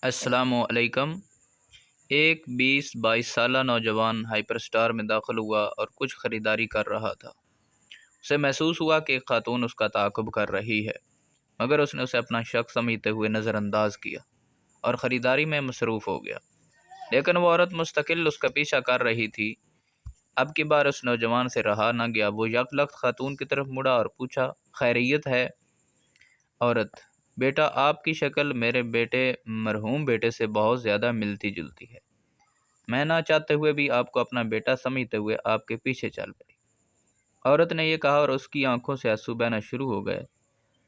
السلام علیکم۔ ایک 20-22 سالہ نوجوان ہائپر سٹار میں داخل ہوا اور کچھ خریداری کر رہا تھا۔ اسے محسوس ہوا کہ ایک خاتون اس کا تعاقب کر رہی ہے، مگر اس نے اسے اپنا شخص سمجھتے ہوئے نظر انداز کیا اور خریداری میں مصروف ہو گیا۔ لیکن وہ عورت مستقل اس کا پیچھا کر رہی تھی۔ اب کی بار اس نوجوان سے رہا نہ گیا۔ وہ یکلخت خاتون کی طرف مڑا اور پوچھا، خیریت ہے؟ عورت: بیٹا، آپ کی شکل میرے مرحوم بیٹے سے بہت زیادہ ملتی جلتی ہے۔ میں نہ چاہتے ہوئے بھی آپ کو اپنا بیٹا سمجھتے ہوئے آپ کے پیچھے چل پڑی۔ عورت نے یہ کہا اور اس کی آنکھوں سے آنسو بہنا شروع ہو گئے۔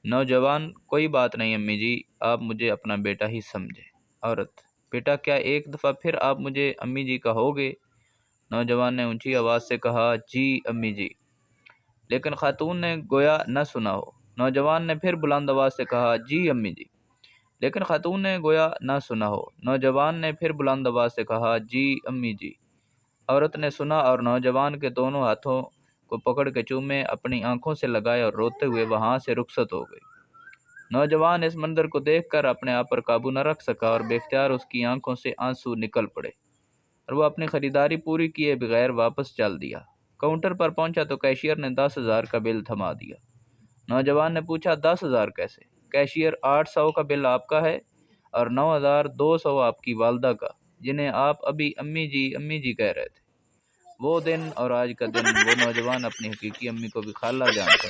نوجوان: کوئی بات نہیں امی جی، آپ مجھے اپنا بیٹا ہی سمجھے۔ عورت: بیٹا، کیا ایک دفعہ پھر آپ مجھے امی جی کہو گے؟ نوجوان نے اونچی آواز سے کہا، جی امی جی، لیکن خاتون نے گویا نہ سنا ہو۔ نوجوان نے پھر بلند آواز سے کہا، جی امی جی، لیکن خاتون نے گویا نہ سنا ہو۔ نوجوان نے پھر بلند آواز سے کہا، جی امی جی۔ عورت نے سنا اور نوجوان کے دونوں ہاتھوں کو پکڑ کے چومے اپنی آنکھوں سے لگائے اور روتے ہوئے وہاں سے رخصت ہو گئی۔ نوجوان اس منظر کو دیکھ کر اپنے آپ پر قابو نہ رکھ سکا اور بے اختیار اس کی آنکھوں سے آنسو نکل پڑے اور وہ اپنی خریداری پوری کیے بغیر واپس چل دیا۔ کاؤنٹر پر پہنچا تو کیشیئر نے 10,000 کا بل تھما دیا۔ نوجوان نے پوچھا، 10,000 کیسے؟ کیشیئر: 800 کا بل آپ کا ہے اور 9,200 آپ کی والدہ کا، جنہیں آپ ابھی امی جی کہہ رہے تھے۔ وہ دن اور آج کا دن وہ نوجوان اپنی حقیقی امی کو بھی خالہ جان کر